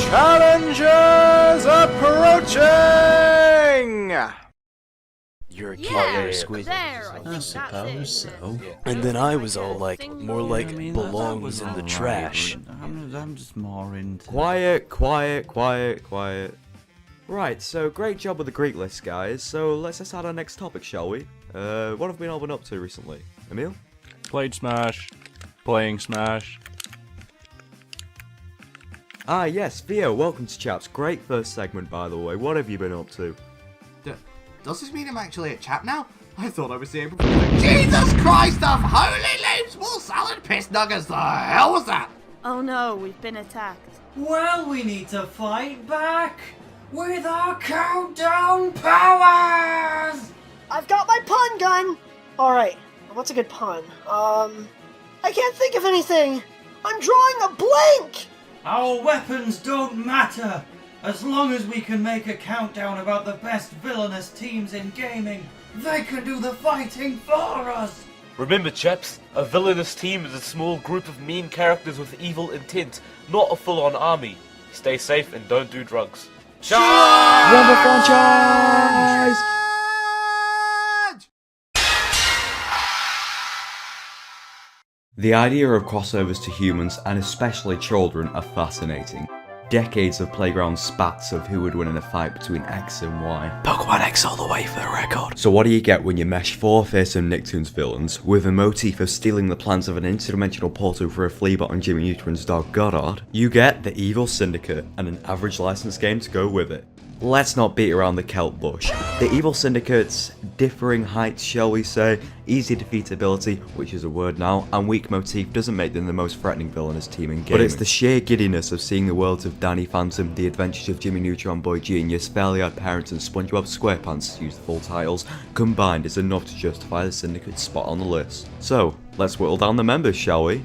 Challengers approaching! You're a Yeah, squid. there, I suppose so. And then I was all like, more like I mean, belongs that in the was trash. alright, I'm just more into... Quiet. Right, so great job with the Greek list, guys. So let's decide our next topic, shall we? What have we all been up to recently? Emil? Played Smash. Playing Smash. Ah, yes, Theo, welcome to Chaps. Great first segment, by the way. What have you been up to? Does this mean I'm actually a chap now? I thought I was the April Fool's. Jesus Christ of holy leaves, small salad piss nuggets, the hell was that? Oh no, we've been attacked. Well, we need to fight back with our countdown powers! I've got my pun gun! Alright, what's a good pun? I can't think of anything! I'm drawing a blank! Our weapons don't matter, as long as we can make a countdown about the best villainous teams in gaming. They can do the fighting for us! Remember, chaps, a villainous team is a small group of mean characters with evil intent, not a full-on army. Stay safe and don't do drugs. Rumble franchise! The idea of crossovers to humans, and especially children, are fascinating. Decades of playground spats of who would win in a fight between X and Y. Pokemon X all the way for the record. So what do you get when you mesh four fearsome Nicktoons villains with a motif of stealing the plans of an interdimensional portal for a fleabot on Jimmy Neutron's dog Goddard? You get the Evil Syndicate and an average licensed game to go with it. Let's not beat around the kelp bush. The Evil Syndicate's differing heights, shall we say, easy defeatability, which is a word now, and weak motif doesn't make them the most threatening villainous team in gaming. But it's the sheer giddiness of seeing the worlds of Danny Phantom, The Adventures of Jimmy Neutron, Boy Genius, Fairly Odd Parents and SpongeBob SquarePants, to use the full titles, combined is enough to justify the Syndicate's spot on the list. So, let's whittle down the members, shall we?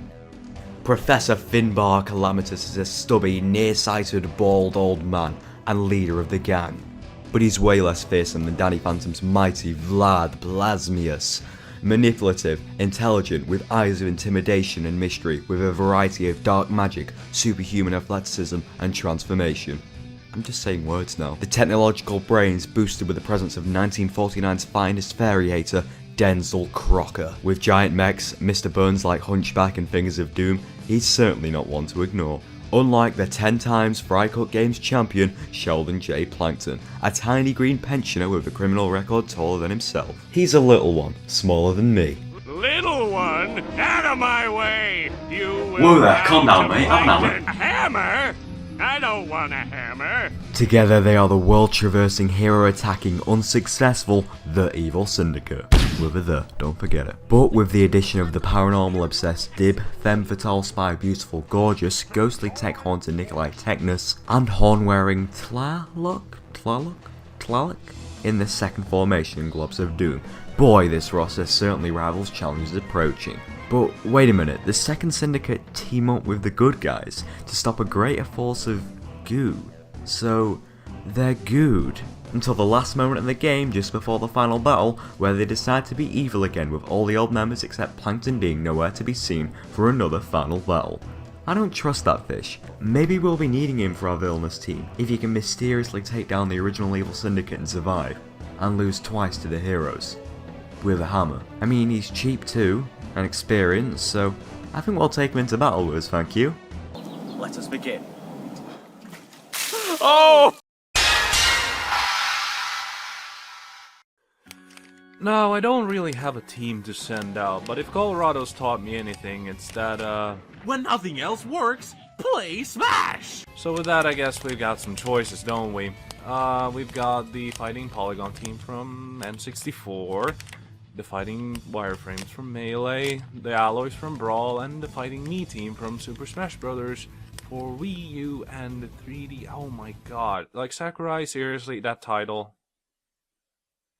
Professor Finbar Calamitous is a stubby, nearsighted, bald old man and leader of the gang, but he's way less fearsome than Danny Phantom's mighty Vlad Blasmius. Manipulative, intelligent, with eyes of intimidation and mystery, with a variety of dark magic, superhuman athleticism and transformation. I'm just saying words now. The technological brains boosted with the presence of 1949's finest fairy hater, Denzel Crocker. With giant mechs, Mr. Burns like Hunchback and Fingers of Doom, he's certainly not one to ignore. Unlike the 10 times Fry Cook Games champion, Sheldon J. Plankton, a tiny green pensioner with a criminal record taller than himself. He's a little one, smaller than me. Little one? Out of my way! You will Whoa there, calm down, mate. Have an A hammer? I don't want a hammer. Together they are the world-traversing, hero-attacking, unsuccessful, The Evil Syndicate. With a the, don't forget it. But with the addition of the paranormal-obsessed Dib, femme fatale spy beautiful gorgeous, ghostly tech-haunted Nikolai Technus, and horn-wearing Tlaloc in the second formation in Globs of Doom. Boy, this roster certainly rivals challenges approaching. But wait a minute, the second Syndicate team up with the good guys to stop a greater force of goo. So, they're good. Until the last moment in the game just before the final battle, where they decide to be evil again with all the old members except Plankton being nowhere to be seen for another final battle. I don't trust that fish. Maybe we'll be needing him for our villainous team, if he can mysteriously take down the original Evil Syndicate and survive, and lose twice to the heroes. With a hammer. I mean, he's cheap too, and experienced, so I think we'll take him into battle with us, thank you. Let us begin. Oh! No, I don't really have a team to send out, but if Colorado's taught me anything, it's that, When nothing else works, play Smash! So with that, I guess we've got some choices, don't we? We've got the Fighting Polygon team from N64, the Fighting Wireframes from Melee, the Alloys from Brawl, and the Fighting Me team from Super Smash Bros. For Wii U and 3D. Oh my god. Like, Sakurai, seriously, that title?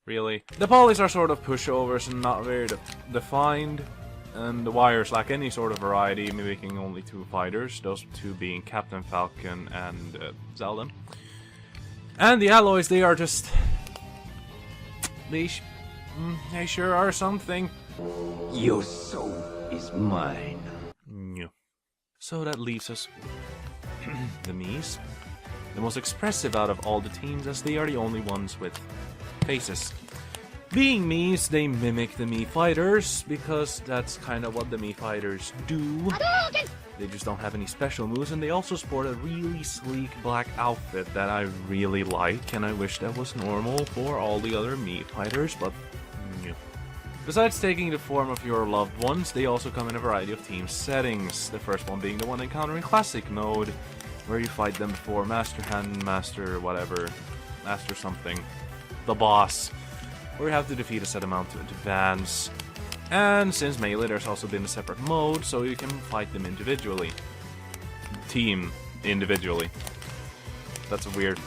Really? The polys are sort of pushovers and not very defined, and the wires lack any sort of variety, mimicking only two fighters, those two being Captain Falcon and Zelda. And the alloys, they are just... They sure are something. Your soul is mine. Yeah. So that leaves us the Mies. the most expressive out of all the teams, as they are the only ones with faces. Being Miis, they mimic the Mii fighters, because that's kind of what the Mii fighters do. They just don't have any special moves, and they also sport a really sleek black outfit that I really like, and I wish that was normal for all the other Mii fighters, but yeah. Besides taking the form of your loved ones, they also come in a variety of team settings. The first one being the one encountered in Classic mode, where you fight them before Master Hand, Master whatever, Master something, the boss, where you have to defeat a set amount to advance. And since Melee, there's also been a separate mode, so you can fight them individually. Team individually. That's a weird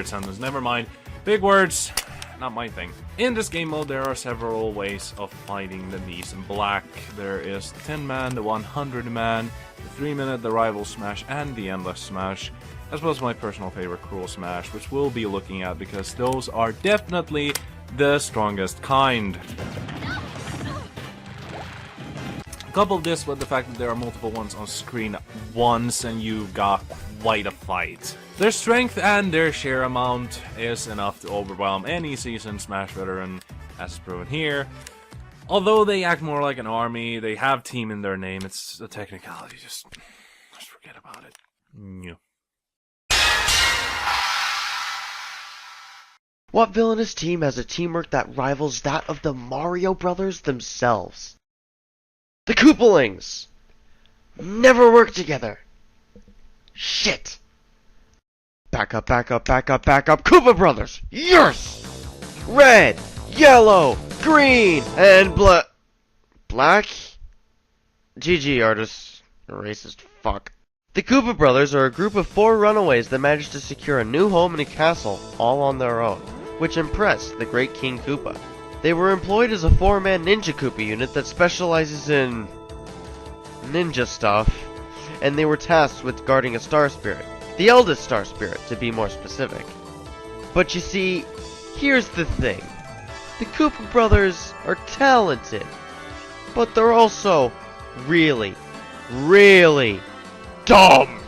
sentence. Never mind. Big words, not my thing. In this game mode, there are several ways of fighting the Miis in black. There is the 10-man, the 100-man, the 3-minute, the rival smash, and the endless smash, as well as my personal favorite, cruel smash, which we'll be looking at because those are definitely the strongest kind. Couple this with the fact that there are multiple ones on screen at once, and you've got quite a fight. Their strength and their sheer amount is enough to overwhelm any seasoned Smash veteran, as is proven here. Although they act more like an army, they have team in their name, it's a technicality, just forget about it. Yeah. What villainous team has a teamwork that rivals that of the Mario Brothers themselves? The Koopalings! Never work together! Shit! Back up, back up, back up, back up, Koopa Brothers! Yes! Red, yellow, green, and black? GG, artists. Racist fuck. The Koopa Brothers are a group of 4 runaways that managed to secure a new home in a castle, all on their own, which impressed the great King Koopa. They were employed as a 4-man Ninja Koopa unit that specializes in ninja stuff, and they were tasked with guarding a Star Spirit. The eldest Star Spirit, to be more specific. But you see, here's the thing. The Koopa Brothers are talented, but they're also really, really dumb!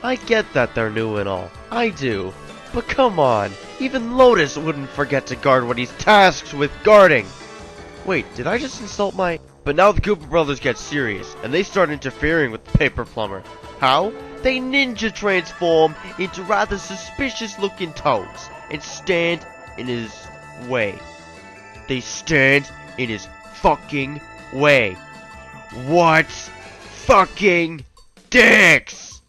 I get that they're new and all. I do. But come on, even Lotus wouldn't forget to guard what he's tasked with guarding. Wait, did I just insult my... But now the Koopa Brothers get serious, and they start interfering with the Paper Plumber. How? They ninja transform into rather suspicious looking toads, and stand in his way. They stand in his fucking way. What fucking dicks!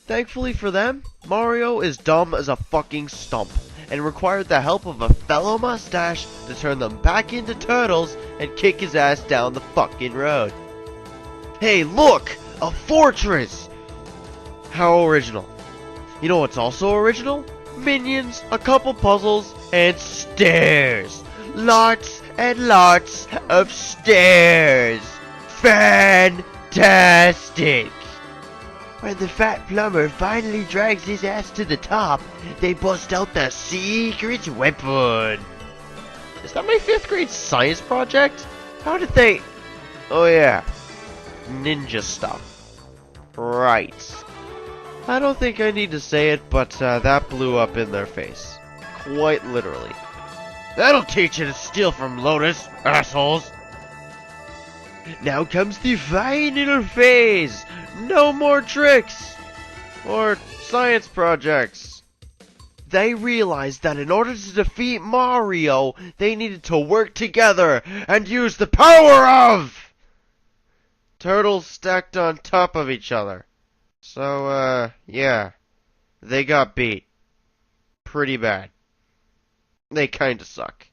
Thankfully for them, Mario is dumb as a fucking stump, and required the help of a fellow mustache to turn them back into turtles and kick his ass down the fucking road. Hey look! A fortress! How original. You know what's also original? Minions, a couple puzzles, and stairs! Lots and lots of stairs! Fantastic! When the fat plumber finally drags his ass to the top, they bust out the secret weapon. Is that my 5th grade science project? How did they... Oh yeah. Ninja stuff. Right. I don't think I need to say it, but that blew up in their face. Quite literally. That'll teach you to steal from Lotus, assholes! Now comes the final phase! No more tricks! Or science projects. They realized that in order to defeat Mario, they needed to work together and use the power of turtles stacked on top of each other. So, yeah. They got beat. Pretty bad. They kinda suck.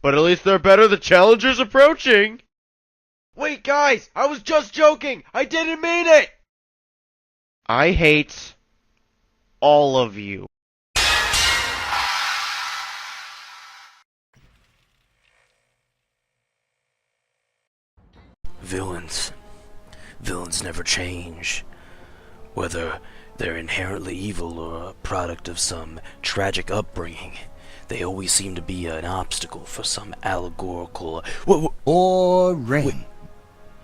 But at least they're better than challengers approaching! Wait, guys! I was just joking! I didn't mean it! I hate all of you. Villains. Villains never change. Whether they're inherently evil or a product of some tragic upbringing, they always seem to be an obstacle for some allegorical... Boring. Wait,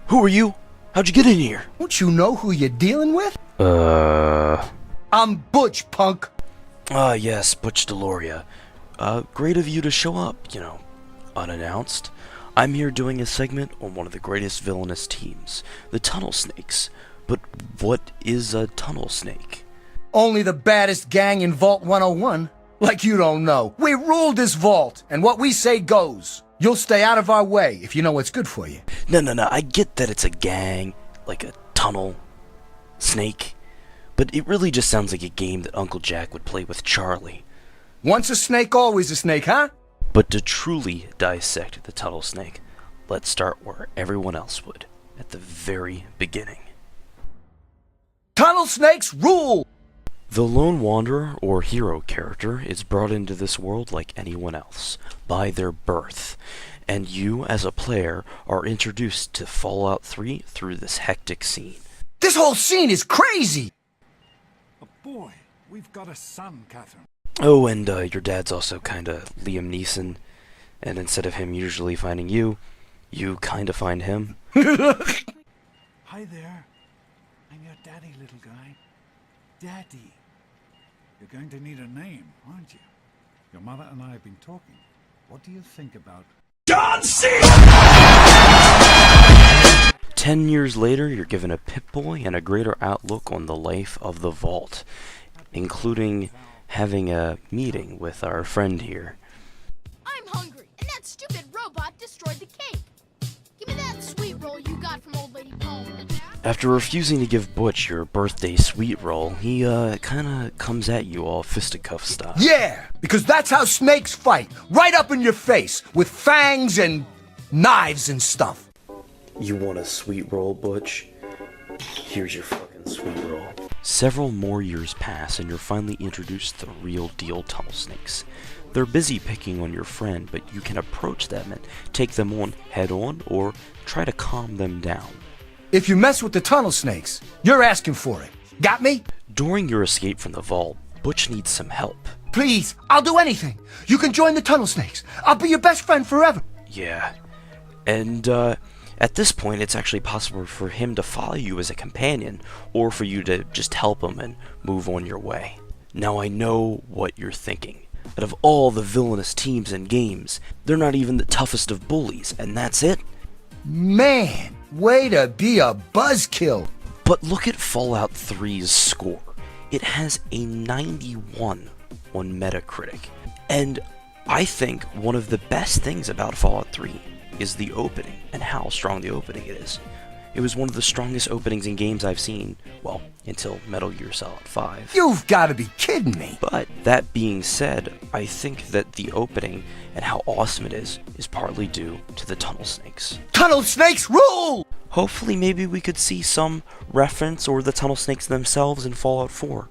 who are you? How'd you get in here? Don't you know who you're dealing with? I'm Butch, punk. Ah, yes, Butch Deloria. Great of you to show up, unannounced. I'm here doing a segment on one of the greatest villainous teams, the Tunnel Snakes. But what is a tunnel snake? Only the baddest gang in Vault 101. Like you don't know. We rule this vault, and what we say goes. You'll stay out of our way if you know what's good for you. No, I get that it's a gang, like a tunnel snake. But it really just sounds like a game that Uncle Jack would play with Charlie. Once a snake, always a snake, huh? But to truly dissect the tunnel snake, let's start where everyone else would, at the very beginning. Tunnel snakes rule! The lone wanderer or hero character is brought into this world like anyone else, by their birth, and you as a player are introduced to Fallout 3 through this hectic scene. This whole scene is crazy! Oh boy, we've got a son, Catherine. Oh, and your dad's also kinda Liam Neeson, and instead of him usually finding you, you kinda find him. Hi there. I'm your daddy, little guy. Daddy. You're going to need a name, aren't you? Your mother and I have been talking. What do you think about John Cena? 10 years later, you're given a Pip-Boy and a greater outlook on the life of the Vault, including having a meeting with our friend here. I'm hungry, and that stupid robot destroyed the cake. Give me that sweet roll you got from Old Lady Palmer. After refusing to give Butch your birthday sweet roll, he kinda comes at you all fisticuff style. Yeah, because that's how snakes fight. Right up in your face, with fangs and knives and stuff. You want a sweet roll, Butch? Here's your fucking sweet roll. Several more years pass and you're finally introduced to the real deal tunnel snakes. They're busy picking on your friend, but you can approach them and take them on head on or try to calm them down. If you mess with the tunnel snakes, you're asking for it. Got me? During your escape from the vault, Butch needs some help. Please, I'll do anything. You can join the tunnel snakes. I'll be your best friend forever. Yeah. And, at this point, it's actually possible for him to follow you as a companion, or for you to just help him and move on your way. Now I know what you're thinking. Out of all the villainous teams and games, they're not even the toughest of bullies, and that's it? Man, way to be a buzzkill. But look at Fallout 3's score. It has a 91 on Metacritic. And I think one of the best things about Fallout 3 is the opening, and how strong the opening it is. It was one of the strongest openings in games I've seen, well, until Metal Gear Solid 5. You've got to be kidding me. But that being said, I think that the opening and how awesome it is partly due to the tunnel snakes. Tunnel snakes rule! Hopefully maybe we could see some reference or the tunnel snakes themselves in Fallout 4.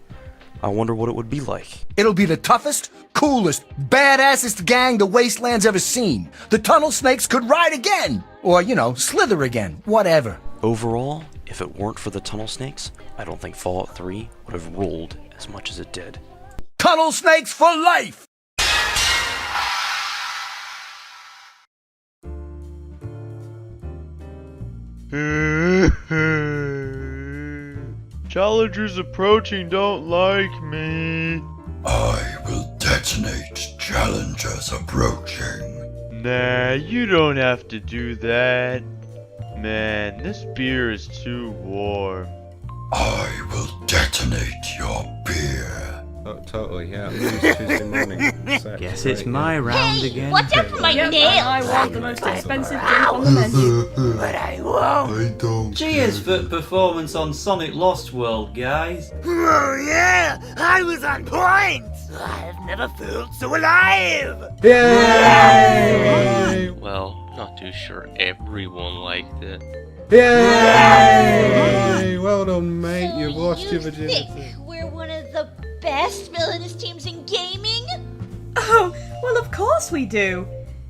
I wonder what it would be like. It'll be the toughest, coolest, badassest gang the Wasteland's ever seen. The tunnel snakes could ride again! Or, slither again. Whatever. Overall, if it weren't for the tunnel snakes, I don't think Fallout 3 would have ruled as much as it did. Tunnel snakes for life! Challengers approaching don't like me. I will detonate challengers approaching. Nah, you don't have to do that. Man, this beer is too warm. I will detonate your beer. Oh, totally, yeah. Tuesday morning. Guess it's my round again. Watch out for my nails! I want the most expensive drink on the menu. But I won't. I don't. Cheers for performance on Sonic Lost World, guys. Oh yeah! I was on point! I've never felt so alive! Yay! Well, not too sure everyone liked it. Yay! Well done, mate. You've lost your virginity. Think we're one of the best villainous teams in gaming? Oh, well, of course we do.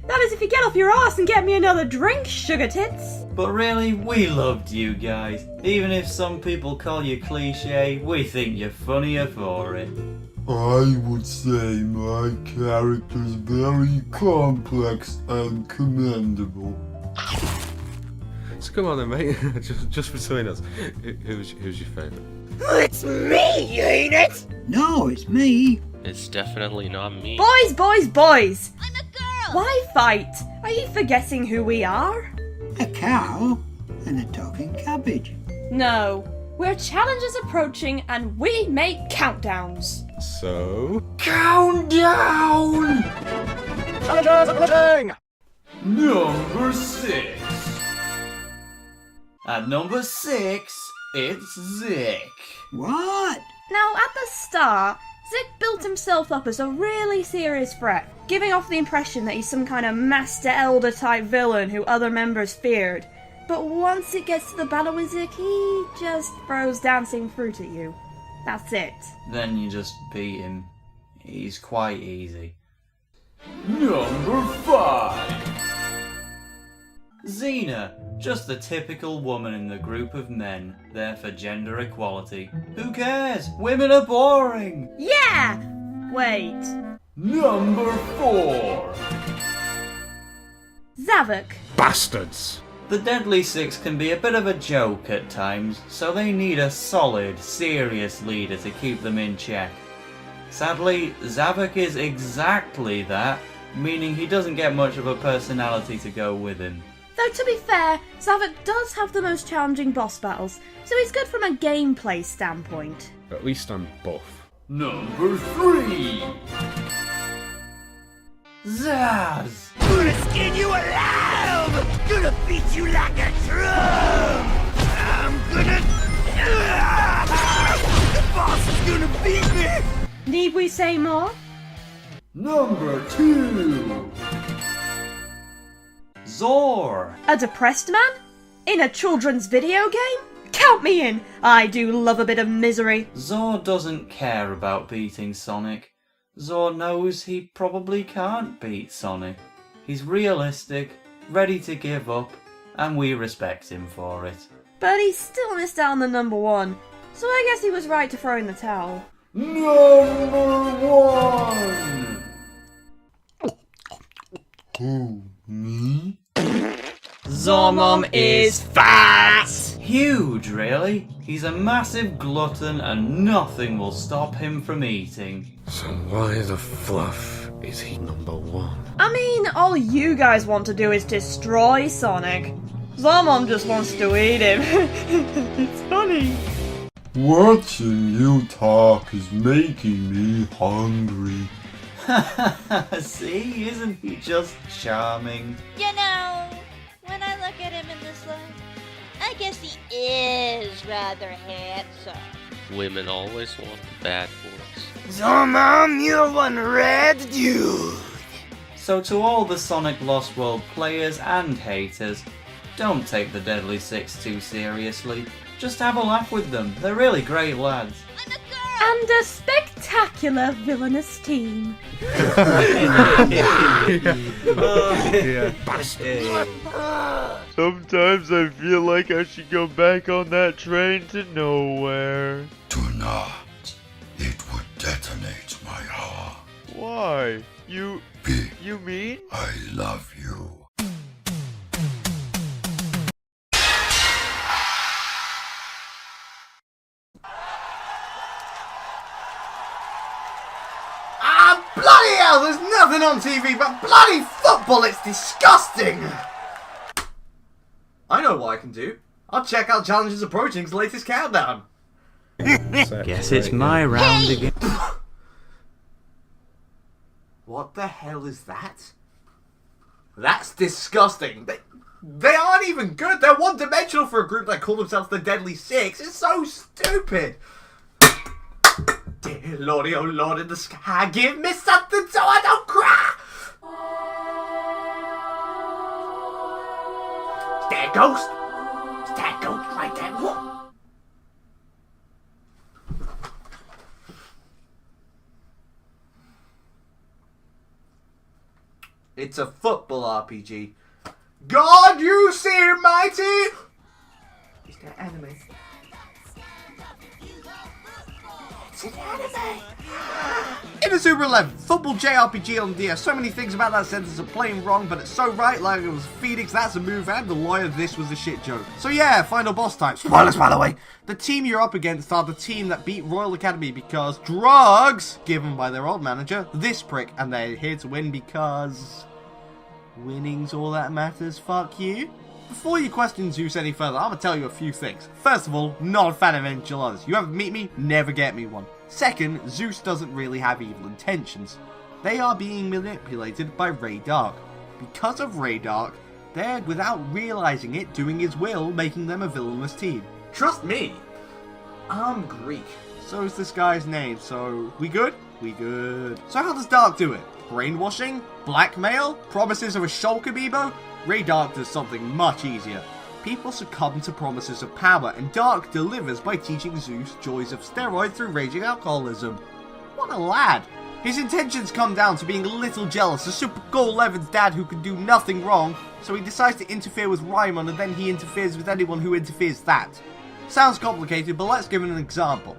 That is if you get off your ass and get me another drink, sugar tits. But really, we loved you guys. Even if some people call you cliche, we think you're funnier for it. I would say my character's very complex and commendable. So come on then, mate. just between us. Who's your favourite? It's me, ain't it? No, it's me. It's definitely not me. Boys, boys, boys! I'm a girl! Why fight? Are you forgetting who we are? A cow and a talking cabbage. No. We're challengers approaching and we make countdowns. So? Countdown! Challengers approaching! Number 6. At number 6, it's Zik. What? Now, at the start, Zik built himself up as a really serious threat, giving off the impression that he's some kind of Master Elder type villain who other members feared. But once it gets to the battle with Zik, he just throws dancing fruit at you. That's it. Then you just beat him. He's quite easy. Number 5. Cena, just the typical woman in the group of men, there for gender equality. Who cares? Women are boring! Yeah! Wait. Number 4. Zavok. Bastards! The Deadly Six can be a bit of a joke at times, so they need a solid, serious leader to keep them in check. Sadly, Zavok is exactly that, meaning he doesn't get much of a personality to go with him. Though to be fair, Zavok does have the most challenging boss battles, so he's good from a gameplay standpoint. At least I'm buff. Number 3. Zaz. Gonna skin you alive! Gonna beat you like a drum! I'm gonna... The boss is gonna beat me! Need we say more? Number 2. Zor. A depressed man? In a children's video game? Count me in! I do love a bit of misery. Zor doesn't care about beating Sonic. Zor knows he probably can't beat Sonic. He's realistic, ready to give up, and we respect him for it. But he still missed out on the number 1, so I guess he was right to throw in the towel. Number 1! Who, me? Zormom is fat! Huge, really. He's a massive glutton and nothing will stop him from eating. So why the fluff is he number 1? I mean, all you guys want to do is destroy Sonic. Zormom just wants to eat him. It's funny. Watching you talk is making me hungry. See, isn't he just charming? You know, when I look at him in this light, I guess he is rather handsome. Women always want the bad boys. Zormom, you're one red dude! So to all the Sonic Lost World players and haters, don't take the Deadly Six too seriously. Just have a laugh with them, they're really great lads. And a spectacular villainous team. Sometimes I feel like I should go back on that train to nowhere. Do not. It would detonate my heart. Why? You mean? I love you. Bloody hell, there's nothing on TV but bloody football, it's disgusting! I know what I can do. I'll check out Challengers Approaching's latest countdown. Guess it's my round again. What the hell is that? That's disgusting. They aren't even good. They're one-dimensional for a group that call themselves the Deadly Six. It's so stupid. Dear Lordy, oh Lord in the sky, give me something so I don't cry! Is that a ghost? Is that a ghost right there? What? It's a football RPG. God, you see mighty! Is that anime? It's an anime! Inazuma 11, football JRPG on DS. So many things about that sentence are plain wrong, but it's so right. Like it was Phoenix, that's a move, and the lawyer, this was a shit joke. So yeah, final boss time. Spoilers, by the way. The team you're up against are the team that beat Royal Academy because drugs given by their old manager, this prick, and they're here to win because winning's all that matters. Fuck you. Before you question Zeus any further, I'm gonna tell you a few things. First of all, not a fan of enchiladas. You ever meet me? Never get me one. Second, Zeus doesn't really have evil intentions. They are being manipulated by Ray Dark. Because of Ray Dark, they're, without realizing it, doing his will, making them a villainous team. Trust me, I'm Greek. So is this guy's name, so we good? We good. So how does Dark do it? Brainwashing? Blackmail? Promises of a Shulk amiibo? Ray Dark does something much easier. People succumb to promises of power, and Dark delivers by teaching Zeus joys of steroids through raging alcoholism. What a lad. His intentions come down to being a little jealous of Super Goal 11's dad who can do nothing wrong, so he decides to interfere with Raimon and then he interferes with anyone who interferes that. Sounds complicated, but let's give an example.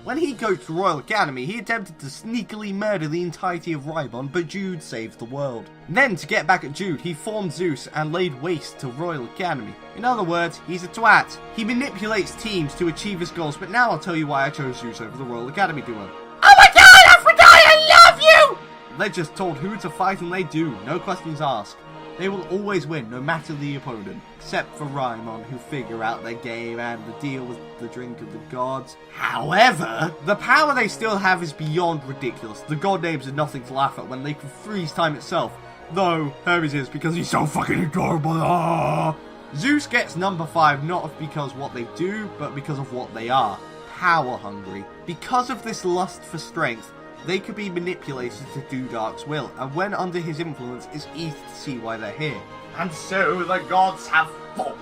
When he goes to Royal Academy, he attempted to sneakily murder the entirety of Raimon, but Jude saved the world. Then, to get back at Jude, he formed Zeus and laid waste to Royal Academy. In other words, he's a twat. He manipulates teams to achieve his goals, but now I'll tell you why I chose Zeus over the Royal Academy duo. Oh my god, Aphrodite, I love you! They're just told who to fight and they do, no questions asked. They will always win, no matter the opponent, except for Raimon, who figure out their game and the deal with the drink of the gods. However, the power they still have is beyond ridiculous. The god names are nothing to laugh at when they can freeze time itself. Though, Hermes is because he's so fucking adorable. Ah! Zeus gets number 5 not because what they do, but because of what they are. Power hungry. Because of this lust for strength, they could be manipulated to do Dark's will, and when under his influence, it's easy to see why they're here. And so the gods have fallen.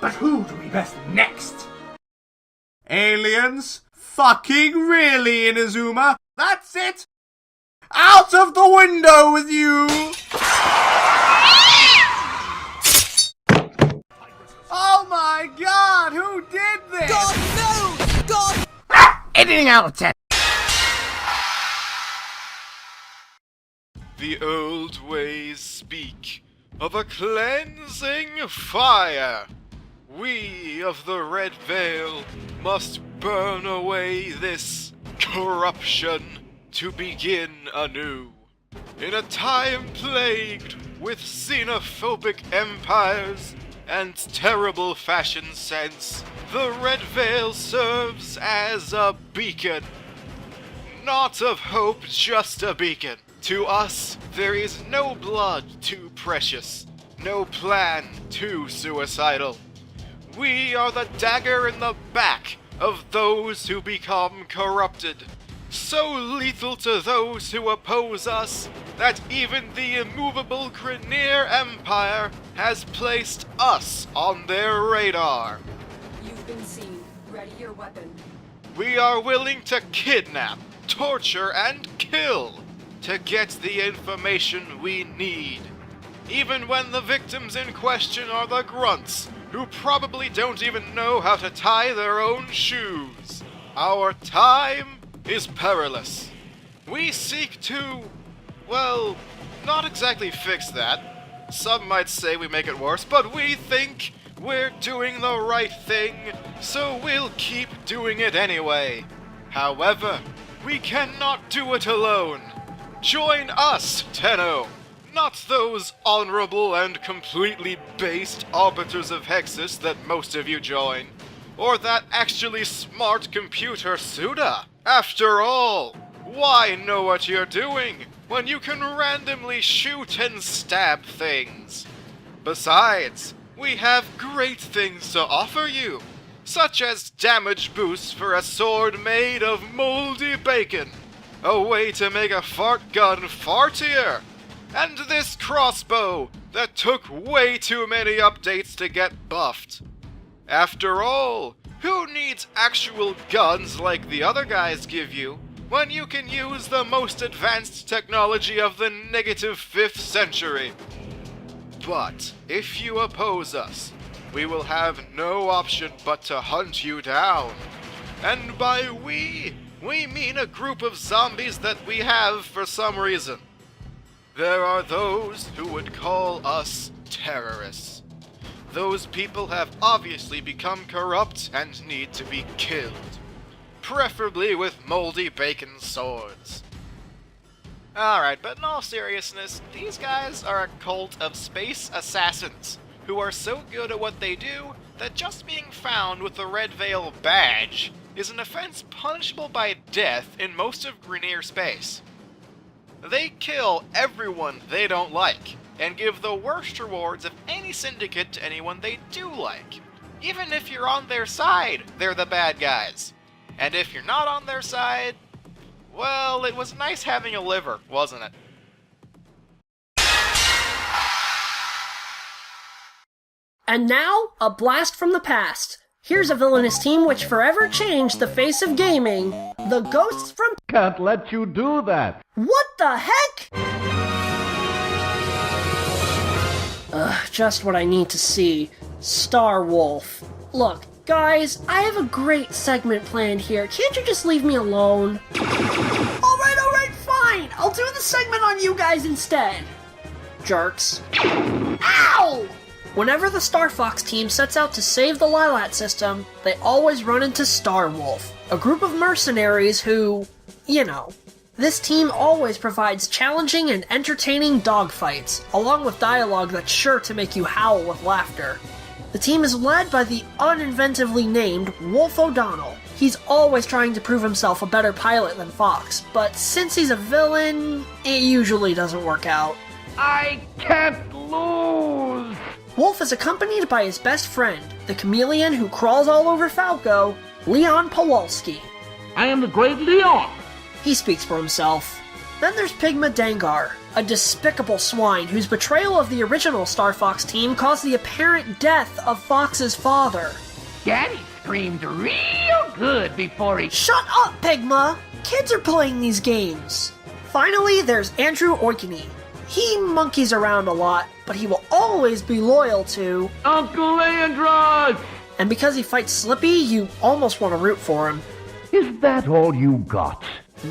But who do we best next? Aliens? Fucking really, Inazuma? That's it! Out of the window with you! Oh my god, who did this? God knows! God! Editing out of 10. The old ways speak of a cleansing fire. We of the Red Veil must burn away this corruption to begin anew. In a time plagued with xenophobic empires and terrible fashion sense, the Red Veil serves as a beacon. Not of hope, just a beacon. To us, there is no blood too precious, no plan too suicidal. We are the dagger in the back of those who become corrupted, so lethal to those who oppose us that even the immovable Grineer Empire has placed us on their radar. You've been seen. Ready your weapon. We are willing to kidnap, torture, and kill to get the information we need, even when the victims in question are the grunts who probably don't even know how to tie their own shoes. Our time is perilous. We seek to, well, not exactly fix that. Some might say we make it worse, but we think we're doing the right thing, so we'll keep doing it anyway. However, we cannot do it alone. Join us, Tenno! Not those honorable and completely based arbiters of Hexus that most of you join. Or that actually smart computer Suda. After all, why know what you're doing when you can randomly shoot and stab things? Besides, we have great things to offer you, such as damage boosts for a sword made of moldy bacon, a way to make a fart gun fartier, and this crossbow that took way too many updates to get buffed. After all, who needs actual guns like the other guys give you, when you can use the most advanced technology of the -5th century? But if you oppose us, we will have no option but to hunt you down. And by we we mean a group of zombies that we have for some reason. There are those who would call us terrorists. Those people have obviously become corrupt and need to be killed. Preferably with moldy bacon swords. Alright, but in all seriousness, these guys are a cult of space assassins, who are so good at what they do that just being found with the Red Veil badge is an offense punishable by death in most of Grenier space. They kill everyone they don't like, and give the worst rewards of any syndicate to anyone they do like. Even if you're on their side, they're the bad guys. And if you're not on their side, well, it was nice having a liver, wasn't it? And now, a blast from the past. Here's a villainous team which forever changed the face of gaming. The Ghosts from... Can't let you do that. What the heck? Just what I need to see. Star Wolf. Look, guys, I have a great segment planned here. Can't you just leave me alone? Alright, fine. I'll do the segment on you guys instead. Jerks. Ow! Whenever the Star Fox team sets out to save the Lilat system, they always run into Star Wolf, a group of mercenaries who, you know. This team always provides challenging and entertaining dogfights, along with dialogue that's sure to make you howl with laughter. The team is led by the uninventively named Wolf O'Donnell. He's always trying to prove himself a better pilot than Fox, but since he's a villain, it usually doesn't work out. I can't lose! Wolf is accompanied by his best friend, the chameleon who crawls all over Falco, Leon Pawalski. I am the great Leon! He speaks for himself. Then there's Pigma Dengar, a despicable swine whose betrayal of the original Star Fox team caused the apparent death of Fox's father. Daddy screamed real good before he... Shut up, Pigma! Kids are playing these games. Finally, there's Andrew Oikeny. He monkeys around a lot, but he will always be loyal to... Uncle Andros! And because he fights Slippy, you almost want to root for him. Is that all you got?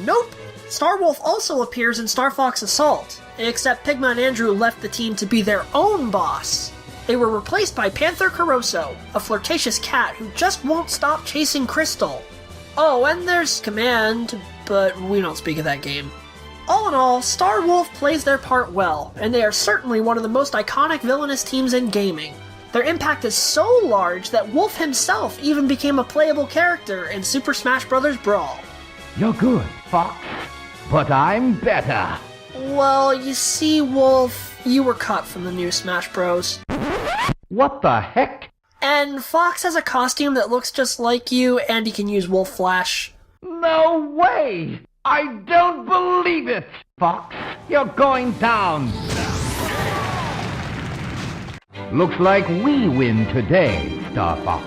Nope! Star Wolf also appears in Star Fox Assault, except Pigma and Andrew left the team to be their own boss. They were replaced by Panther Caroso, a flirtatious cat who just won't stop chasing Crystal. Oh, and there's Command, but we don't speak of that game. All in all, Star Wolf plays their part well, and they are certainly one of the most iconic villainous teams in gaming. Their impact is so large that Wolf himself even became a playable character in Super Smash Bros. Brawl. You're good, Fox, but I'm better. Well, you see, Wolf, you were cut from the new Smash Bros. What the heck? And Fox has a costume that looks just like you, and he can use Wolf Flash. No way! I don't believe it! Fox, you're going down! Looks like we win today, Star Fox.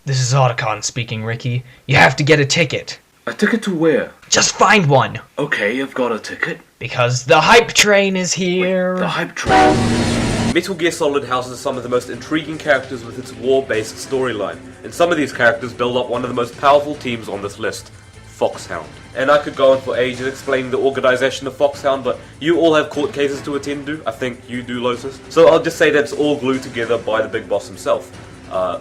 This is Otacon speaking, Ricky. You have to get a ticket. A ticket to where? Just find one. Okay, I've got a ticket. Because the hype train is here. Wait, the hype train? Metal Gear Solid houses some of the most intriguing characters with its war-based storyline, and some of these characters build up one of the most powerful teams on this list, Foxhound. And I could go on for ages explaining the organization of Foxhound, but you all have court cases to attend to. I think you do, Lotus. So I'll just say that it's all glued together by the big boss himself.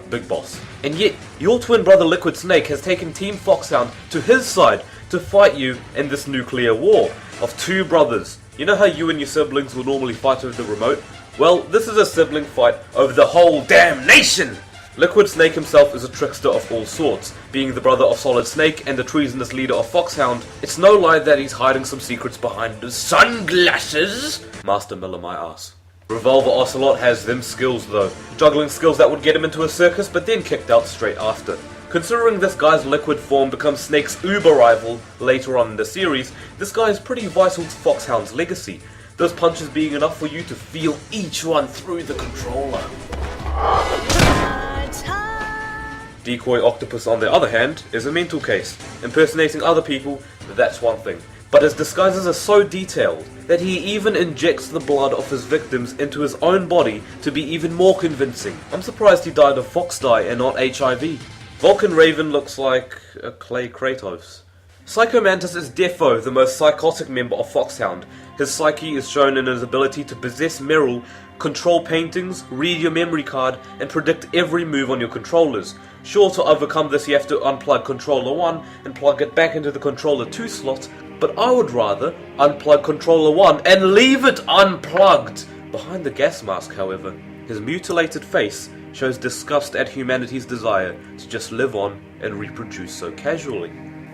Big Boss. And yet, your twin brother Liquid Snake has taken Team Foxhound to his side to fight you in this nuclear war of two brothers. You know how you and your siblings will normally fight over the remote? Well, this is a sibling fight over the whole damn nation! Liquid Snake himself is a trickster of all sorts, being the brother of Solid Snake and the treasonous leader of Foxhound. It's no lie that he's hiding some secrets behind his sunglasses. Master Miller my ass. Revolver Ocelot has them skills though, juggling skills that would get him into a circus but then kicked out straight after. Considering this guy's liquid form becomes Snake's uber rival later on in the series, this guy is pretty vital to Foxhound's legacy, those punches being enough for you to feel each one through the controller. Decoy Octopus on the other hand is a mental case, impersonating other people, that's one thing. but his disguises are so detailed that he even injects the blood of his victims into his own body to be even more convincing. I'm surprised he died of fox dye and not HIV. Vulcan Raven looks like a clay Kratos. Psycho Mantis is defo the most psychotic member of Foxhound. His psyche is shown in his ability to possess Meryl, control paintings, read your memory card, and predict every move on your controllers. Sure, to overcome this you have to unplug controller 1 and plug it back into the controller 2 slot, but I would rather unplug controller 1 and leave it unplugged! Behind the gas mask, however, his mutilated face shows disgust at humanity's desire to just live on and reproduce so casually.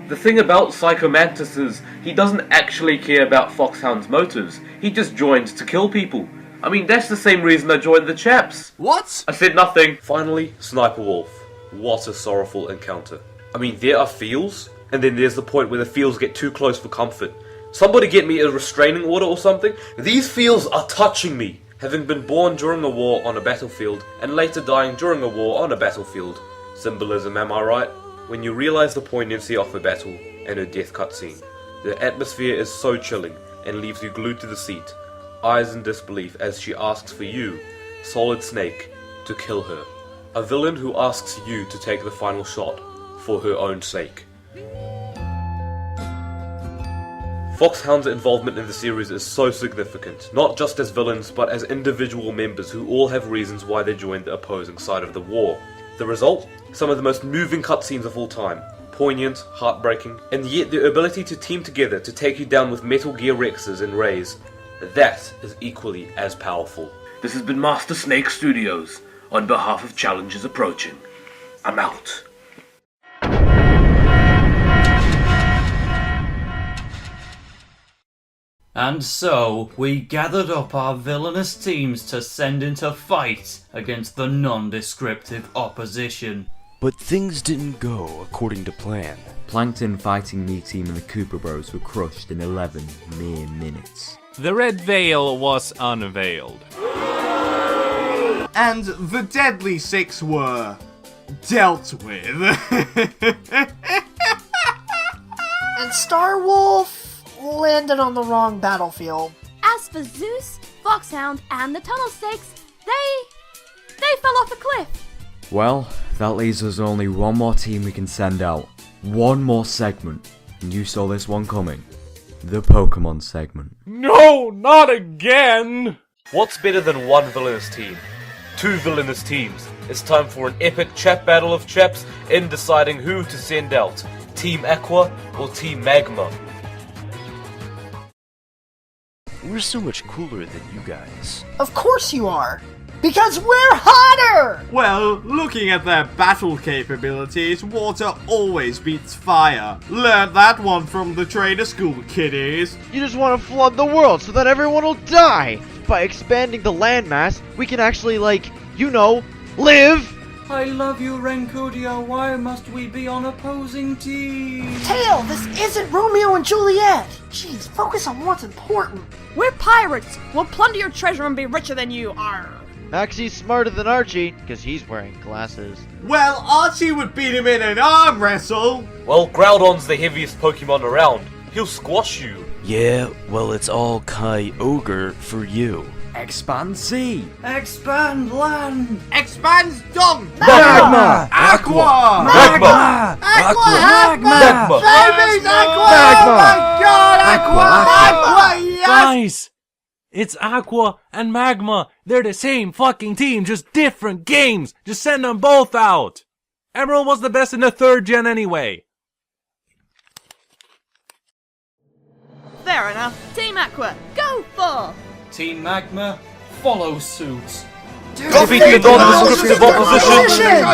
The thing about Psycho Mantis is, he doesn't actually care about Foxhound's motives, he just joined to kill people. I mean, that's the same reason I joined the Chaps. What? I said nothing. Finally, Sniper Wolf. What a sorrowful encounter. I mean, there are feels, and then there's the point where the feels get too close for comfort. Somebody get me a restraining order or something. These feels are touching me. Having been born during a war on a battlefield, and later dying during a war on a battlefield. Symbolism, am I right? When you realize the poignancy of her battle and her death cutscene. The atmosphere is so chilling, and leaves you glued to the seat, eyes in disbelief as she asks for you, Solid Snake, to kill her. A villain who asks you to take the final shot, for her own sake. Foxhound's involvement in the series is so significant, not just as villains, but as individual members who all have reasons why they joined the opposing side of the war. The result? Some of the most moving cutscenes of all time. Poignant, heartbreaking, and yet their ability to team together to take you down with Metal Gear Rexes and Rays. That is equally as powerful. This has been Master Snake Studios, on behalf of challenges approaching. I'm out. And so, we gathered up our villainous teams to send into fight against the nondescriptive opposition. But things didn't go according to plan. Plankton Fighting Me Team and the Koopa Bros were crushed in 11 mere minutes. The red veil was unveiled. And the Deadly Six were dealt with. And Star Wolf landed on the wrong battlefield. As for Zeus, Foxhound, and the Tunnel Snakes, they fell off a cliff. Well, that leaves us only one more team we can send out. One more segment. And you saw this one coming. The Pokemon segment. No, not again! What's better than one villainous team? Two villainous teams. It's time for an epic chat battle of chaps in deciding who to send out. Team Aqua or Team Magma? We're so much cooler than you guys. Of course you are! Because we're hotter! Well, looking at their battle capabilities, water always beats fire. Learn that one from the trader school, kiddies. You just want to flood the world so that everyone will die! By expanding the landmass, we can actually, live! I love you, Renkudia. Why must we be on opposing teams? Tail, this isn't Romeo and Juliet! Jeez, focus on what's important. We're pirates! We'll plunder your treasure and be richer than you are. Maxie's smarter than Archie, because he's wearing glasses. Well, Archie would beat him in an arm wrestle! Well, Groudon's the heaviest Pokemon around. He'll squash you. Yeah, well, it's all Kyogre for you. Expand sea! Expand land! Expands dong! Magma! Aqua! Magma! Aqua! Babies, Aqua! Oh my god, Aqua! Yes! Guys! It's Aqua and Magma. They're the same fucking team, just different games. Just send them both out. Emerald was the best in the 3rd gen anyway. Fair enough. Team Aqua, go for! Team Magma, follow suit. Defeat the nondescriptive opposition!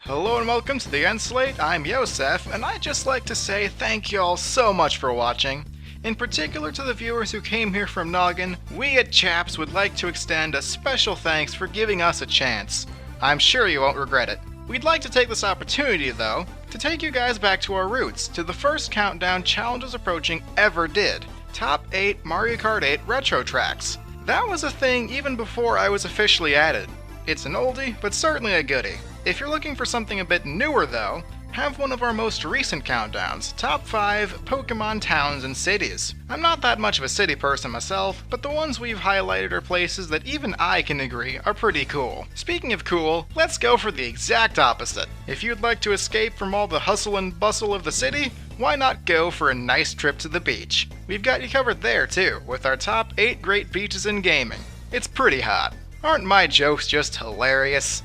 Hello and welcome to the End Slate. I'm Yosef, and I'd just like to say thank you all so much for watching. In particular to the viewers who came here from Noggin, we at Chaps would like to extend a special thanks for giving us a chance. I'm sure you won't regret it. We'd like to take this opportunity, though, to take you guys back to our roots, to the first countdown Challenges Approaching ever did. Top 8 Mario Kart 8 Retro Tracks. That was a thing even before I was officially added. It's an oldie, but certainly a goodie. If you're looking for something a bit newer though, have one of our most recent countdowns, Top 5 Pokemon Towns and Cities. I'm not that much of a city person myself, but the ones we've highlighted are places that even I can agree are pretty cool. Speaking of cool, let's go for the exact opposite. If you'd like to escape from all the hustle and bustle of the city, why not go for a nice trip to the beach? We've got you covered there too, with our top 8 great beaches in gaming. It's pretty hot. Aren't my jokes just hilarious?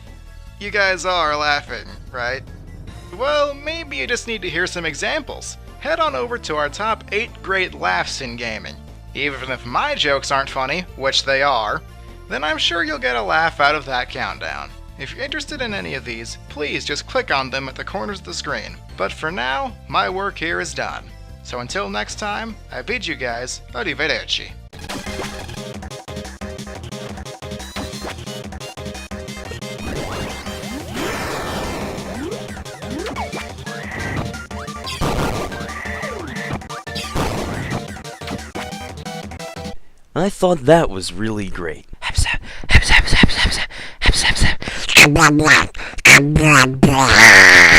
You guys are laughing, right? Well, maybe you just need to hear some examples. Head on over to our top 8 great laughs in gaming. Even if my jokes aren't funny, which they are, then I'm sure you'll get a laugh out of that countdown. If you're interested in any of these, please just click on them at the corners of the screen. But for now, my work here is done. So until next time, I bid you guys arrivederci. I thought that was really great. Blah, blah, blah, blah, blah.